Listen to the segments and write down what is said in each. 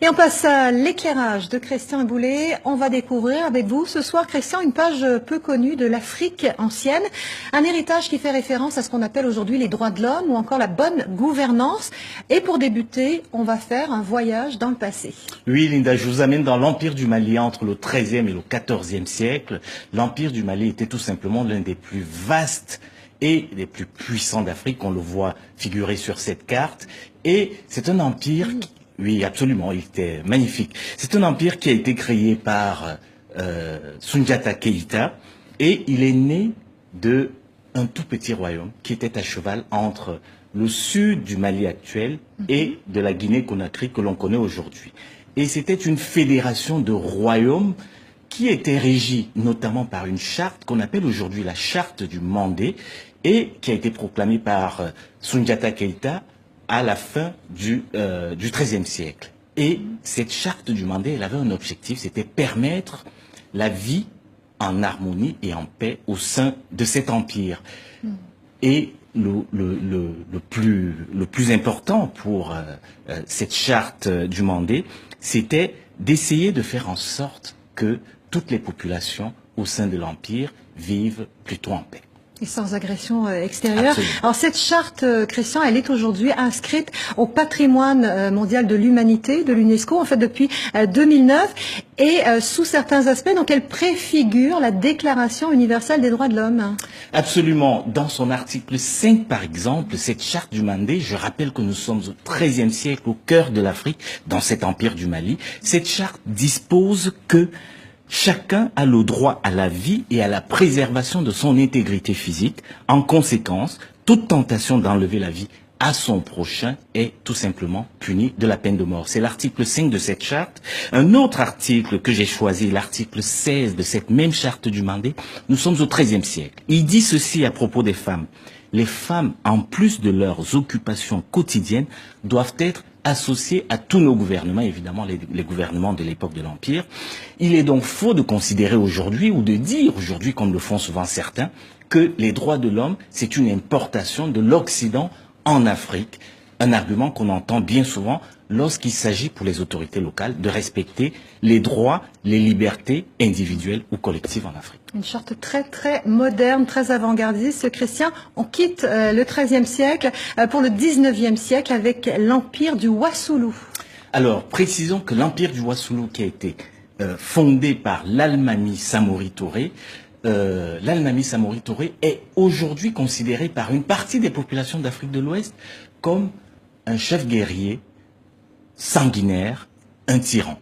Et on passe à l'éclairage de Christian Boulet. On va découvrir avec vous ce soir, Christian, une page peu connue de l'Afrique ancienne. Un héritage qui fait référence à ce qu'on appelle aujourd'hui les droits de l'homme ou encore la bonne gouvernance. Et pour débuter, on va faire un voyage dans le passé. Oui, Linda, je vous amène dans l'Empire du Mali entre le XIIIe et le XIVe siècle. L'Empire du Mali était tout simplement l'un des plus vastes et les plus puissants d'Afrique. On le voit figurer sur cette carte. Et c'est un empire... Oui, absolument, il était magnifique. C'est un empire qui a été créé par Soundiata Keïta et il est né de un tout petit royaume qui était à cheval entre le sud du Mali actuel et de la Guinée-Conakry que l'on connaît aujourd'hui. Et c'était une fédération de royaumes qui était régie notamment par une charte qu'on appelle aujourd'hui la charte du Mandé et qui a été proclamée par Soundiata Keïta à la fin du XIIIe siècle. Et cette charte du Mandé, elle avait un objectif, c'était permettre la vie en harmonie et en paix au sein de cet empire. Et le plus important pour cette charte du Mandé, c'était d'essayer de faire en sorte que toutes les populations au sein de l'empire vivent plutôt en paix. Et sans agression extérieure. Absolument. Alors cette charte, Christian, elle est aujourd'hui inscrite au patrimoine mondial de l'humanité, de l'UNESCO, en fait depuis 2009, et sous certains aspects, donc elle préfigure la Déclaration universelle des droits de l'homme. Absolument. Dans son article 5, par exemple, cette charte du Mandé, je rappelle que nous sommes au XIIIe siècle, au cœur de l'Afrique, dans cet empire du Mali, cette charte dispose que chacun a le droit à la vie et à la préservation de son intégrité physique. En conséquence, toute tentation d'enlever la vie à son prochain est tout simplement punie de la peine de mort. C'est l'article 5 de cette charte. Un autre article que j'ai choisi, l'article 16 de cette même charte du Mandé, nous sommes au XIIIe siècle. Il dit ceci à propos des femmes. Les femmes, en plus de leurs occupations quotidiennes, doivent être associés à tous nos gouvernements, évidemment les gouvernements de l'époque de l'Empire. Il est donc faux de considérer aujourd'hui, ou de dire aujourd'hui, comme le font souvent certains, que les droits de l'homme, c'est une importation de l'Occident en Afrique. Un argument qu'on entend bien souvent lorsqu'il s'agit pour les autorités locales de respecter les droits, les libertés individuelles ou collectives en Afrique. Une charte très très moderne, très avant-gardiste. Christian, on quitte le XIIIe siècle pour le XIXe siècle avec l'empire du Wassoulou. Alors, précisons que l'empire du Wassoulou qui a été fondé par l'Almami Samori Touré, l'Almami Samori Touré est aujourd'hui considéré par une partie des populations d'Afrique de l'Ouest comme un chef guerrier sanguinaire, un tyran.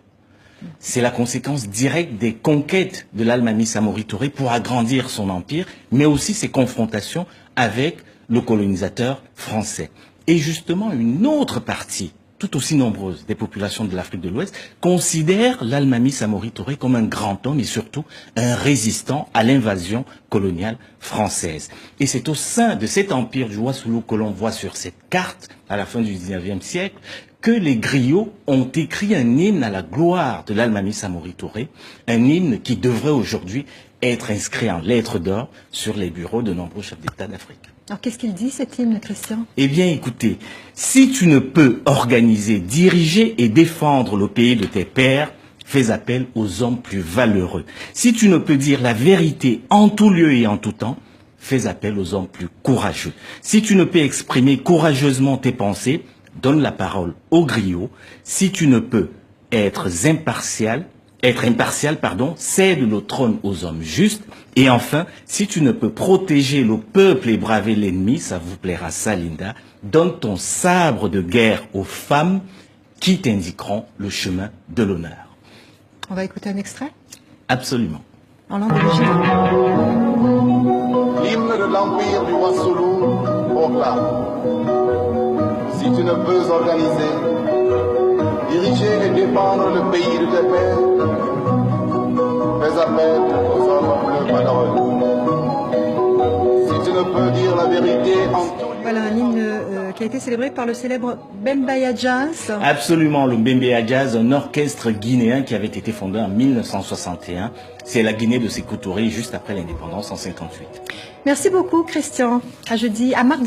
C'est la conséquence directe des conquêtes de l'Almami Samori Touré pour agrandir son empire, mais aussi ses confrontations avec le colonisateur français. Et justement, une autre partie, tout aussi nombreuse, des populations de l'Afrique de l'Ouest, considère l'Almami Samori Touré comme un grand homme et surtout un résistant à l'invasion coloniale française. Et c'est au sein de cet empire du Wassoulou que l'on voit sur cette carte, à la fin du XIXe siècle, que les griots ont écrit un hymne à la gloire de l'Almami Samori Touré, un hymne qui devrait aujourd'hui être inscrit en lettres d'or sur les bureaux de nombreux chefs d'État d'Afrique. Alors qu'est-ce qu'il dit cet hymne, Christian? Eh bien écoutez, si tu ne peux organiser, diriger et défendre le pays de tes pères, fais appel aux hommes plus valeureux. Si tu ne peux dire la vérité en tout lieu et en tout temps, fais appel aux hommes plus courageux. Si tu ne peux exprimer courageusement tes pensées, donne la parole aux griots. Si tu ne peux être impartial, cède le trône aux hommes justes. Et enfin, si tu ne peux protéger le peuple et braver l'ennemi, ça vous plaira ça, Linda, donne ton sabre de guerre aux femmes qui t'indiqueront le chemin de l'honneur. On va écouter un extrait? Absolument. En langue d'origine. L'hymne de l'empire du Wassoulou proclame: si tu ne peux organiser, diriger et défendre le pays de tes pères, fais appel aux hommes plus malheureux. Si tu ne peux dire la vérité en tout lieu. Voilà un hymne qui a été célébré par le célèbre Bembeya Jazz. Absolument, le Bembeya Jazz, un orchestre guinéen qui avait été fondé en 1961. C'est la Guinée de Sékou Touré juste après l'indépendance en 58. Merci beaucoup, Christian. À jeudi, à mardi.